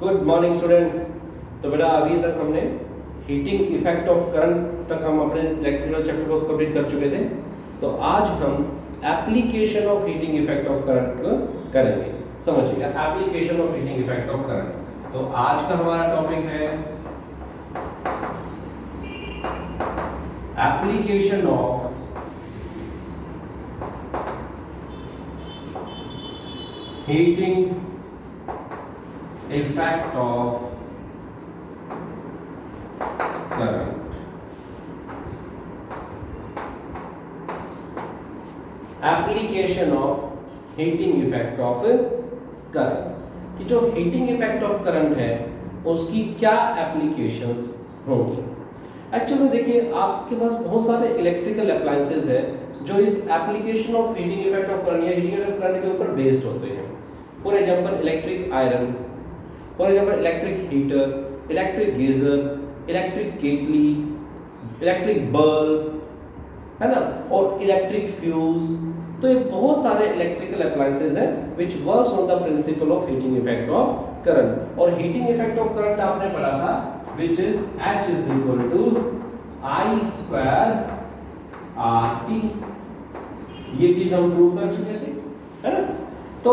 Good morning students. तो बेटा अभी तक हमने हीटिंग इफेक्ट ऑफ करंट तक हम अपने लेक्चर चैप्टर को कंप्लीट कर चुके थे। तो आज हम application of heating effect of current को करेंगे। समझिएगा, application of heating effect of current. तो आज का हमारा टॉपिक है application of heating effect of current। Application of heating effect of current कि जो हीटिंग इफेक्ट ऑफ करंट है उसकी क्या एप्लीकेशंस होंगी। एक्चुअली में देखिए, आपके पास बहुत सारे इलेक्ट्रिकल अप्लायंसेस है जो इस application of heating effect of current या हीटिंग इफेक्ट ऑफ करंट के ऊपर बेस्ड होते हैं। For example electric iron, for example electric heater, electric geyser, electric kettle, electric bulb, है ना, और इलेक्ट्रिक फ्यूज। तो ये बहुत सारे इलेक्ट्रिकल अप्लायंसेस हैं which works on the principle of heating effect of current. और हीटिंग इफेक्ट ऑफ करंट आपने पढ़ा था which is H is equal to I square RT। ये चीज हम प्रूव कर चुके थे, है ना। तो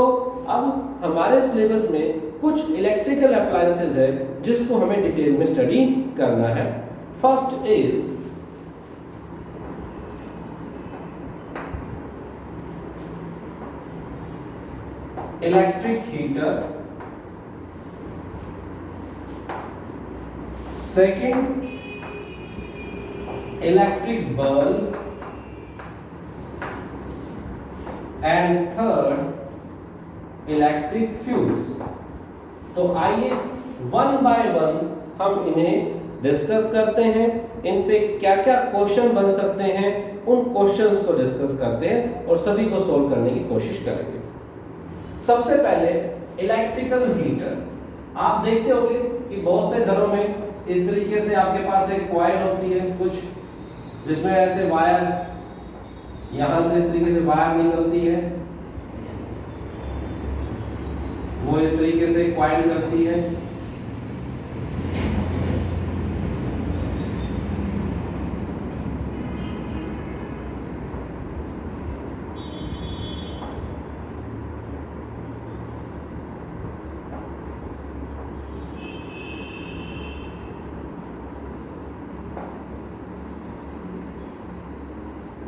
अब हमारे सिलेबस में कुछ इलेक्ट्रिकल अप्लायंसेस है जिसको हमें डिटेल में स्टडी करना है। First is electric heater, second electric bulb and third electric fuse. तो आइए वन बाय वन हम इन्हें डिस्कस करते हैं। इन पे क्या क्या क्वेश्चन बन सकते हैं उन क्वेश्चंस को डिस्कस करते हैं और सभी को सोल्व करने की कोशिश करेंगे। सबसे पहले इलेक्ट्रिकल हीटर। आप देखते होंगे कि बहुत से घरों में इस तरीके से आपके पास एक कॉइल होती है कुछ, जिसमें ऐसे वायर, यहां से इस तरीके से वायर निकलती है, वो इस तरीके से कॉइल करती है।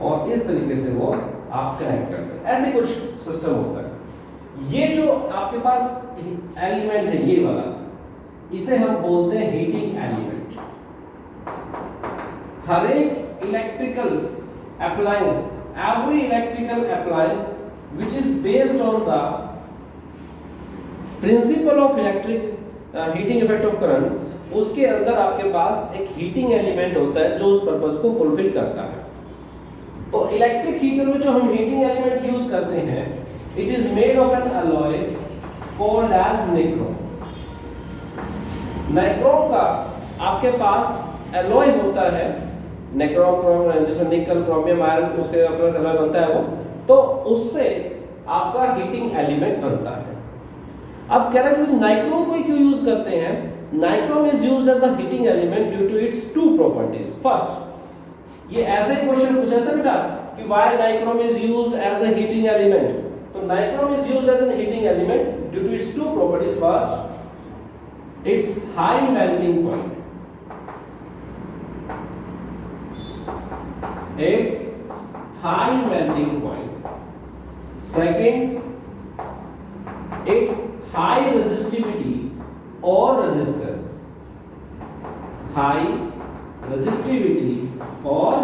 और इस तरीके से वो आप कनेक्ट करते हैं। ऐसे कुछ सिस्टम होता है। ये जो आपके पास एलिमेंट है ये वाला, इसे हम बोलते हैं हीटिंग एलिमेंट। हर एक electrical appliance, every electrical appliance which is based on the principle of electric heating effect of current, उसके अंदर आपके पास एक हीटिंग एलिमेंट होता है जो उस पर्पस को फुलफिल करता है। तो इलेक्ट्रिक हीटर में जो हम हीटिंग एलिमेंट यूज करते हैं, it is made of an alloy called as nichrome। Nichrome का आपके पास एलॉय होता है, निक्रोम क्रोम, जिसमें निकल, क्रोमियम, आयरन, उसके पास एलॉय बनता है वो, तो उससे आपका हीटिंग एलिमेंट बनता है। अब कह रहा है कि नाइक्रोम को क्यों यूज करते हैं। Nichrome is used as the heating element due to its two properties. First, ये ऐसे ही क्वेश्चन पूछा था बेटा कि why nichrome is used as a heating element. तो nichrome is used as a heating element due to its two properties. First, its high melting point. Its high melting point. Second, its high resistivity or resistance. High resistivity or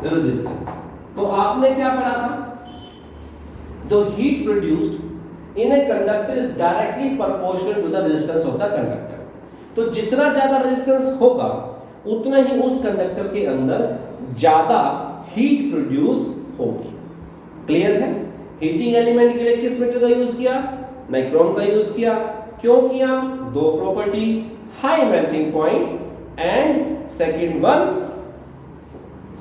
resistance. तो आपने क्या पढ़ा था? The heat produced in a conductor is directly proportional to the resistance of the conductor। तो जितना ज्यादा resistance होगा उतना ही उस कंडक्टर के अंदर ज्यादा हीट प्रोड्यूस होगी। क्लियर है। हीटिंग एलिमेंट के लिए किस मेटल का यूज किया? नाइक्रोम का यूज किया। क्यों किया? दो property, high melting point and second one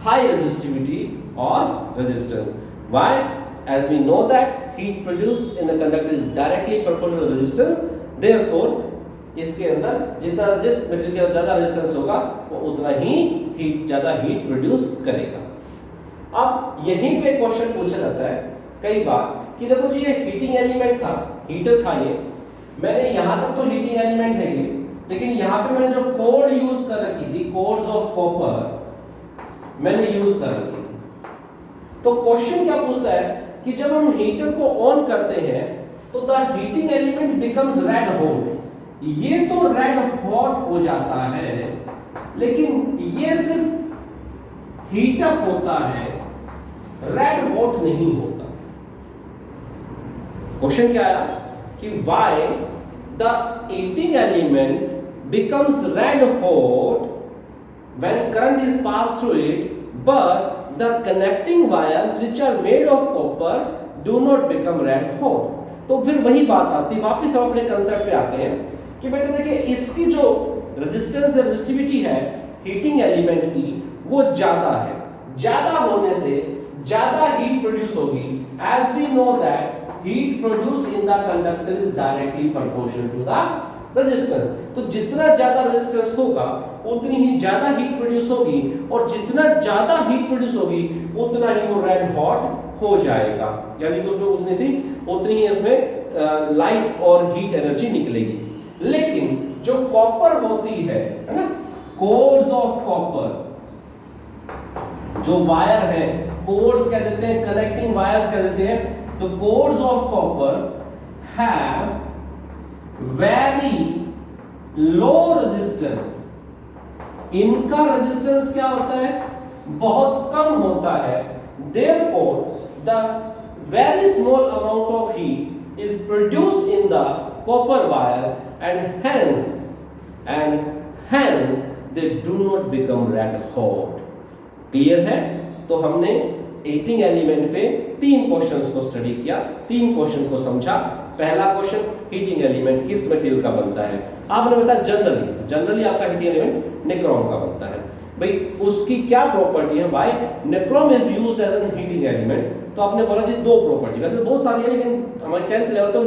high resistivity और resistance. Why? As we know that heat produced in the conductor is directly proportional to resistance, therefore इसके अंदर जिस मटेरियल का ज्यादा रेजिस्टेंस होगा वो उतना ही ज्यादा हीट प्रोड्यूस करेगा। अब यहीं पे क्वेश्चन पूछा जाता है कई बार कि देखो जी ये हीटिंग एलिमेंट था, हीटर था ये, मैंने यहां तक तो हीटिंग एलिमेंट है ये, लेकिन यहां पे मैंने जो कोड यूज कर रखी थी, कोड्स ऑफ कॉपर मैंने यूज कर रखी थी। तो क्वेश्चन क्या पूछता है कि जब हम हीटर को ऑन करते हैं तो the heating element becomes red hot. ये तो रेड हॉट हो जाता है, लेकिन ये सिर्फ हीट अप होता है, रेड हॉट नहीं होता। क्वेश्चन क्या आया कि why the heating element becomes red hot when current is passed through it, but the connecting wires which are made of copper do not become red hot। तो फिर वही बात आती है, वापस हम अपने कंसेप्ट पे आते हैं कि बेटे देखिए इसकी जो रेजिस्टेंस या रेजिस्टिविटी है हीटिंग एलिमेंट की वो ज्यादा है, ज्यादा होने से ज्यादा हीट प्रोड्यूस होगी। As we know that heat produced in the conductor is directly proportional to the resistance. तो जितना ज्यादा रेजिस्टेंस होगा उतनी ही ज्यादा हीट प्रोड्यूस होगी, और जितना ज्यादा हीट प्रोड्यूस होगी उतना ही वो रेड हॉट हो जाएगा, यानी कि उसमें उतनी ही इसमें लाइट और हीट एनर्जी निकलेगी। लेकिन जो कॉपर होती है ना, कोर्स ऑफ कॉपर, जो वायर है, कोर्स कह देते हैं, कनेक्टिंग वायर्स कह देते हैं, तो course of copper have very low resistance. इनका रेजिस्टेंस क्या होता है, बहुत कम होता है। Therefore the very small amount of heat is produced in the copper wire and hence they do not become red hot. Clear है? तो हमने हीटिंग एलिमेंट पे 3 क्वेश्चंस को स्टडी किया, 3 क्वेश्चन को समझा। पहला क्वेश्चन, हीटिंग एलिमेंट किस मटेरियल का बनता है, आपने बताया जनरली आपका हीटिंग एलिमेंट निक्रोम का बनता है। भाई उसकी क्या प्रॉपर्टी है, why nichrome is used as an heating element. तो आपने बोला जी 2 प्रॉपर्टी, वैसे बहुत सारी है लेकिन हमारे 10th लेवल पे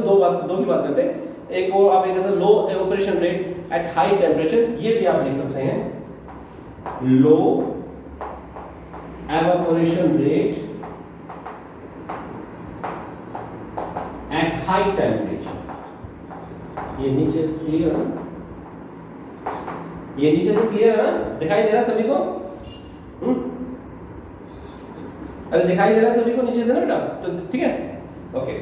दो की बात करते हैं। एक वो आप एक ऐसा low evaporation rate at high temperature, ये भी आप लिख सकते हैं, लो evaporation rate at high temperature। ये नीचे क्लियर है ना, ये नीचे से क्लियर है ना, दिखाई दे रहा है सभी को? अरे दिखाई दे रहा है सभी को नीचे से ना बेटा? तो ठीक है, ओके।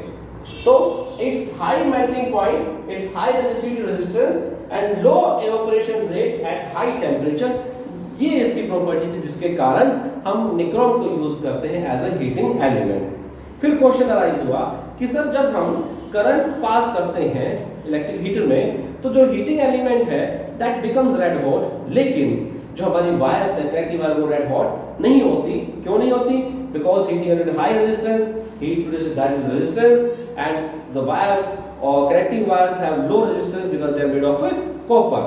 तो it's high melting point, it's high resistivity resistance and low evaporation rate at high temperature, ये इसकी प्रॉपर्टी थी जिसके कारण हम निक्रोम को यूज करते हैं एज अ हीटिंग एलिमेंट। फिर क्वेश्चन अराइज हुआ कि सर जब हम करंट पास करते हैं इलेक्ट्रिक हीटर में तो जो हीटिंग एलिमेंट है दैट बिकम्स रेड हॉट, लेकिन जो हमारी वायर्स है कनेक्टिंग वायर वो रेड हॉट नहीं होती। क्यों नहीं होती? Because heating element high resistance, heat produces direct resistance and the wire और connecting wires have low resistance because they are made of copper.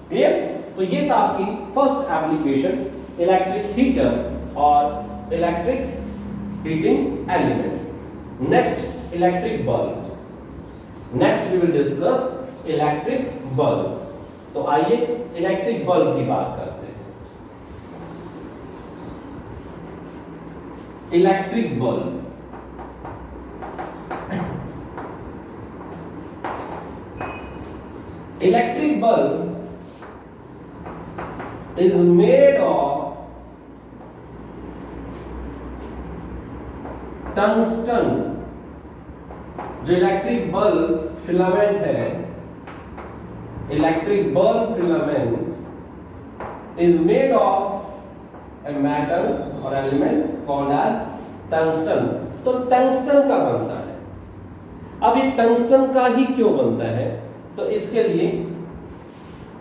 Clear? तो ये था आपकी फर्स्ट एप्लीकेशन, इलेक्ट्रिक हीटर और electric heating element. Next electric bulb. Next we will discuss electric bulb. तो आइए electric bulb की बात करते हैं। Electric bulb, electric bulb is made of tungsten. जो इलेक्ट्रिक बल्ब फिलामेंट है, electric bulb filament is made of a metal or element called as tungsten. तो tungsten का बनता है। अब ये टंगस्टन का ही क्यों बनता है? तो इसके लिए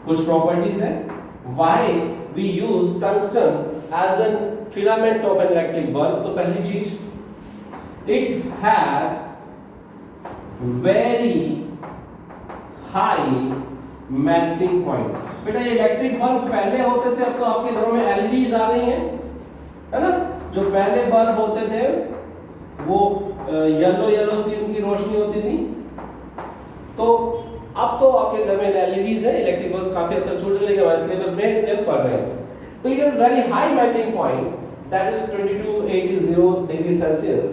कुछ प्रॉपर्टीज है। Why we use tungsten as a filament of an electric bulb? तो पहली चीज, it has very high melting point। बेटा ये इलेक्ट्रिक बल्ब पहले होते थे, अब तो आपके घरों में LEDs आ गई हैं, है ना? जो पहले बल्ब होते थे वो येलो सी उनकी रोशनी होती थी। तो अब तो आपके घर में एलईडीज है, इलेक्ट्रिक बल्ब काफी हद तक छूट चुके, लेकिन हमारे सिलेबस में इसलिए हम पढ़ रहे हैं। तो it is very high melting point, that is 2280 degree Celsius.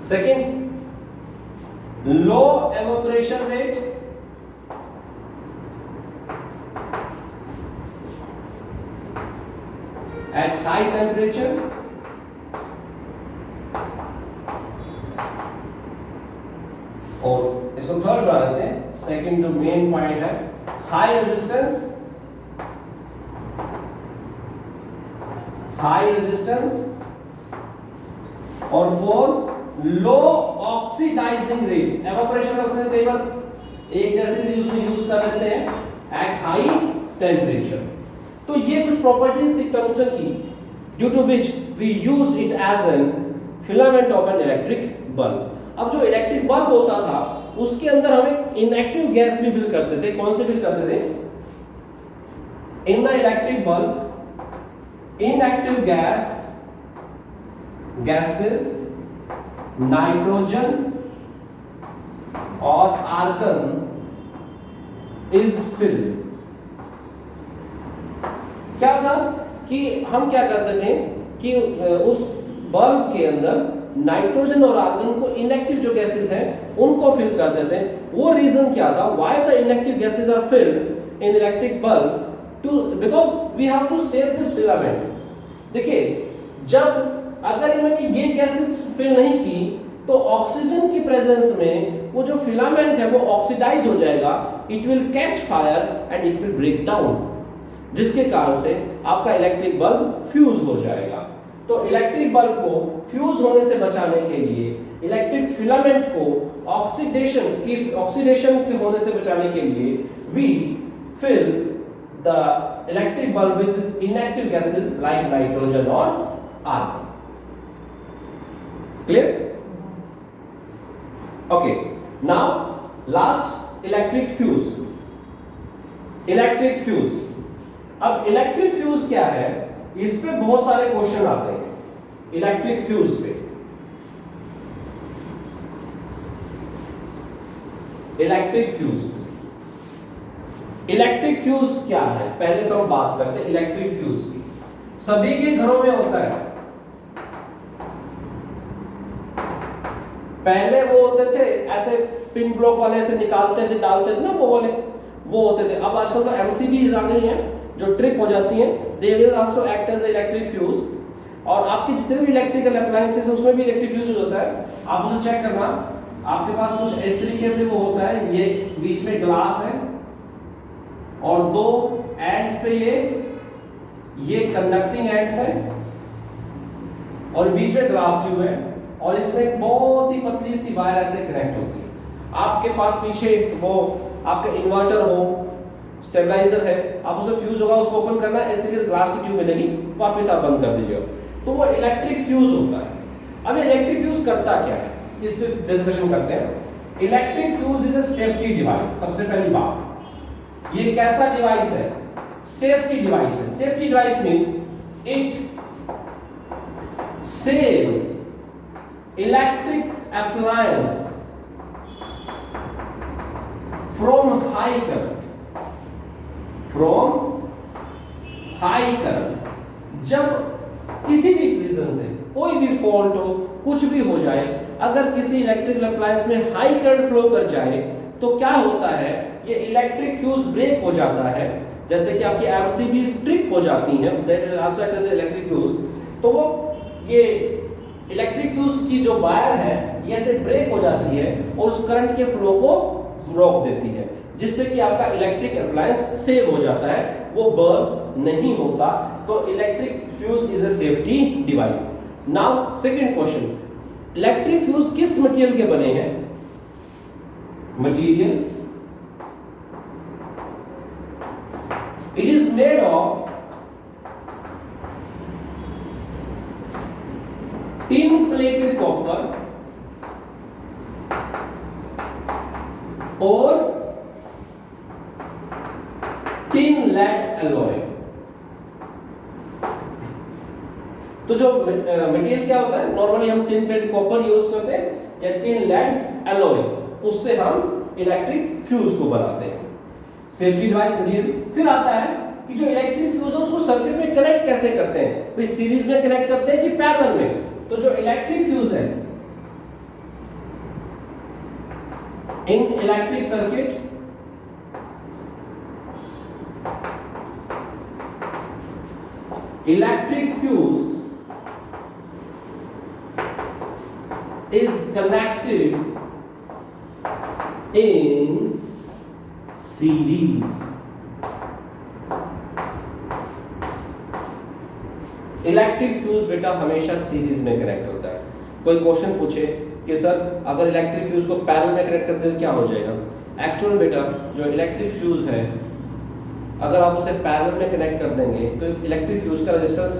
Second, low evaporation rate, at high temperature, और इसको थर्ड बना लेते हैं। सेकंड जो मेन पॉइंट है, हाई रेजिस्टेंस, और फोर्थ लो ऑक्सीडाइजिंग रेट। एवापोरेशन ऑक्सीजन कई बार एक जैसे चीज उसमें यूज कर लेते हैं एट हाई टेम्परेचर। तो ये कुछ प्रॉपर्टीज थी टंगस्टन की, due to which we used it as an filament of an electric bulb. अब जो इलेक्ट्रिक बल्ब होता था उसके अंदर हम एक इनएक्टिव गैस भी फिल करते थे। कौन से फिल करते थे? In the electric bulb inactive gases nitrogen और आर्गन इज फिल्ड। क्या था कि हम क्या करते थे कि उस बल्ब के अंदर नाइट्रोजन और आर्गन को इनएक्टिव जो गैसेस हैं उनको फिल करते थे। वो रीजन क्या था, why the inactive gases are filled in electric bulb, to because we have to save this filament. देखिए, जब अगर मैंने ये गैसेस फिल नहीं की तो ऑक्सीजन की प्रेजेंस में वो जो फिलामेंट है वो ऑक्सीडाइज हो जाएगा, it will catch fire and it will break down, जिसके कारण से आपका इलेक्ट्रिक बल्ब फ्यूज हो जाएगा। तो इलेक्ट्रिक बल्ब को फ्यूज होने से बचाने के लिए, इलेक्ट्रिक फिलामेंट को ऑक्सीडेशन के होने से बचाने के लिए, we fill the electric bulb with inactive gases like nitrogen और argon. Clear? Okay, now last, electric fuse. Electric fuse, अब इलेक्ट्रिक फ्यूज क्या है, इस पे बहुत सारे क्वेश्चन आते हैं। इलेक्ट्रिक फ्यूज पे, इलेक्ट्रिक फ्यूज क्या है, पहले तो हम बात करते हैं इलेक्ट्रिक फ्यूज की। सभी के घरों में होता है। पहले वो होते थे ऐसे पिन ब्लॉक वाले से निकालते थे, डालते थे ना, वो वाले वो होते थे। अब आजकल तो एमसीबीज आ गई हैं जो ट्रिप हो जाती हैं, they will also act as electric fuse. और आपके जितने भी इलेक्ट्रिकल अप्लायंसेस है उसमें भी इलेक्ट्रिक फ्यूज होता है। आप उसे चेक करना, आपके पास कुछ इस तरीके से वो होता है, ये बीच में ग्लास है और दो एंड्स पे ये कंडक्टिंग एंड्स है और बीच में ग्लास ट्यूब है और इसमें एक बहुत ही पतली सी वायर ऐसे कनेक्ट होती है। आपके पास पीछे वो आपका इन्वर्टर हो, स्टेबलाइजर है, आप उसे फ्यूज होगा, उसको ओपन करना, इस तरीके से ग्लास की ट्यूब मिलेगी, वापस आप बंद कर दीजिएगा, तो वो इलेक्ट्रिक फ्यूज होता है। अब इलेक्ट्रिक फ्यूज करता क्या है, इस पे डिस्कशन करते हैं। Electric fuse is a safety device. सबसे पहली बात, ये कैसा डिवाइस है? सेफ्टी डिवाइस है। Safety device means it saves electric appliance from high current। जब किसी भी रीजन से कोई भी फॉल्ट हो, कुछ भी हो जाए, अगर किसी इलेक्ट्रिकल अप्लायंस में हाई करंट फ्लो कर जाए तो क्या होता है, ये इलेक्ट्रिक फ्यूज ब्रेक हो जाता है। जैसे कि आपकी एमसीबी ट्रिप हो जाती हैं, that is also act as electric fuse. तो वो ये इलेक्ट्रिक फ्यूज की जो वायर है ये ऐसे ब्रेक हो जाती है और उस करंट के फ्लो को रोक देती है, जिससे कि आपका इलेक्ट्रिक अप्लायंस सेव हो जाता है, वो बर्न नहीं होता। तो electric fuse is a safety device. Now second question, electric fuse किस मटेरियल के बने हैं? Material, it is made of tin plated copper और tin lead alloy। तो जो मटेरियल क्या होता है, नॉर्मली हम टिन प्लेटेड कॉपर यूज करते हैं, या टिन लेड एलॉय, उससे हम इलेक्ट्रिक फ्यूज को बनाते हैं। Safety device material. फिर आता है कि जो इलेक्ट्रिक फ्यूज है उसको सर्किट में कनेक्ट कैसे करते हैं, भाई सीरीज में कनेक्ट करते हैं कि पैरेलल में। तो जो इलेक्ट्रिक फ्यूज है इन electric circuit, electric fuse is connected in series। Electric fuse बेटा हमेशा सीरीज में कनेक्ट होता है। कोई क्वेश्चन पूछे कि सर अगर इलेक्ट्रिक फ्यूज को पैरेलल में कनेक्ट कर दे तो क्या हो जाएगा? एक्चुअल बेटा जो इलेक्ट्रिक फ्यूज है अगर आप उसे पैरेलल में कनेक्ट कर देंगे तो इलेक्ट्रिक फ्यूज का रेजिस्टेंस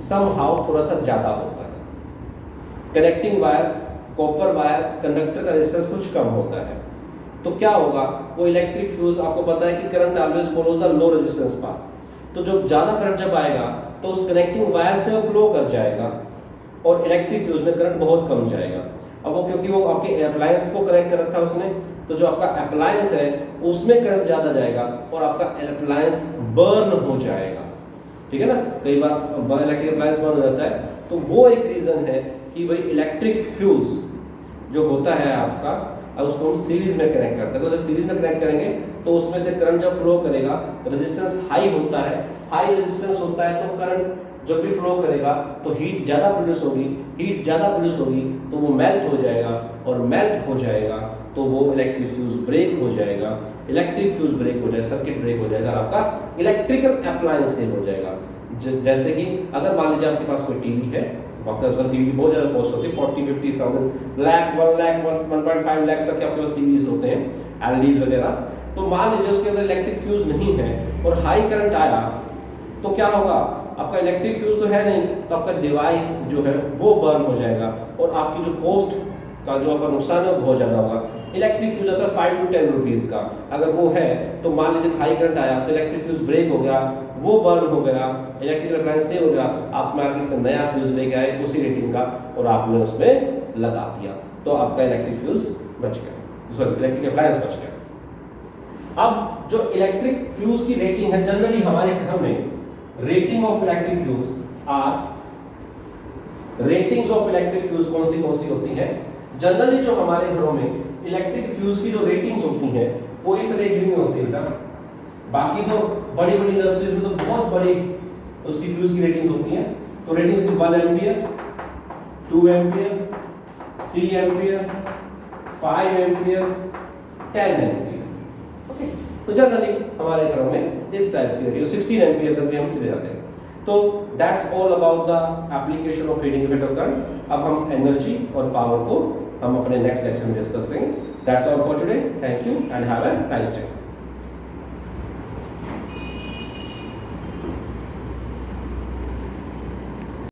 समहाउ थोड़ा सा ज्यादा होता है। Connecting wires, copper wires, conductor का रेजिस्टेंस कुछ कम होता है। तो क्या होगा, वो इलेक्ट्रिक फ्यूज आपको पता है कि current always follows the low resistance path. तो जब ज्यादा करंट जब आएगा तो उस कनेक्टिंग वायर से वो फ्लो कर जाएगा और इलेक्ट्रिक फ्यूज में करंट बहुत कम जाएगा। अब वो क्योंकि वो आपके अप्लायंस को कनेक्ट कर रखा है उसने, तो जो आपका अप्लायंस है उसमें करंट ज्यादा जाएगा और आपका अप्लायंस बर्न हो जाएगा। ठीक है ना, कई बार इलेक्ट्रिक अप्लायंस बर्न हो जाता है। तो वो एक रीजन है कि भाई इलेक्ट्रिक फ्यूज जो होता है आपका, अब उसको हम सीरीज में कनेक्ट करते हैं। तो जब सीरीज में कनेक्ट करेंगे तो उसमें से करंट जब फ्लो करेगा तो रेजिस्टेंस हाई होता है। हाई रेजिस्टेंस होता है तो करंट जब भी फ्लो करेगा तो हीट ज्यादा प्रोड्यूस होगी। हीट ज्यादा प्रोड्यूस होगी तो वो मेल्ट हो जाएगा और मेल्ट हो जाएगा तो वो इलेक्ट्रिक फ्यूज ब्रेक हो जाएगा। इलेक्ट्रिक फ्यूज ब्रेक हो जाएगा, सर्किट ब्रेक हो जाएगा और आपका इलेक्ट्रिकल अप्लायंस सेल हो जाएगा। जैसे कि अगर मान लीजिए आपके पास कोई टीवी है, आपके पास टीवी की बहुत ज्यादा कॉस्ट होती है, 40-50,000 लाख 1 लाख 1.5 लाख तक के आपके पास टीवीज होते हैं, एलईडीज वगैरह। तो मान लीजिए उसके अंदर इलेक्ट्रिक फ्यूज नहीं है और हाई करंट आया तो क्या होगा, आपका इलेक्ट्रिक फ्यूज तो है नहीं तो आपका डिवाइस जो है वो बर्न हो जाएगा और आपकी जो कॉस्ट का जो आपका नुकसान है वो बहुत ज्यादा होगा। इलेक्ट्रिक फ्यूज आता है 5 to 10 रुपीज का, अगर वो है तो मान लीजिए हाई करंट आया तो इलेक्ट्रिक फ्यूज ब्रेक हो गया, वो बर्न हो गया, इलेक्ट्रिकल अप्लायंस से हो गया, आप मार्केट से नया फ्यूज लेके आए उसी रेटिंग का और आपने उसमें लगा दिया तो आपका इलेक्ट्रिक फ्यूज बच गया, सॉरी इलेक्ट्रिक अप्लायंस बच गया। अब जो इलेक्ट्रिक फ्यूज की रेटिंग है जनरली हमारे घर में, rating of electric fuse are ratings of electric fuse कौन सी होती है? जनरली जो हमारे घरों में इलेक्ट्रिक फ्यूज की जो रेटिंग्स होती हैं वो इस रेटिंग में होती है बेटा। बाकी तो बड़ी बड़ी इंडस्ट्रीज में तो बहुत बड़ी उसकी फ्यूज की रेटिंग्स होती हैं। तो रेटिंग होती है 1 ampere, 2 ampere, 3 ampere, 5 ampere, 10 ampere. Okay, तो जनरली हमारे घरों में इस टाइप की रेटिंग 16 एम्पियर तक भी हम चले जाते हैं। तो that's all about the application of heating effect of current. अब हम एनर्जी और पावर को हम अपने नेक्स्ट लेक्चर में डिस्कस करेंगे। That's all for today, thank you and have a nice day.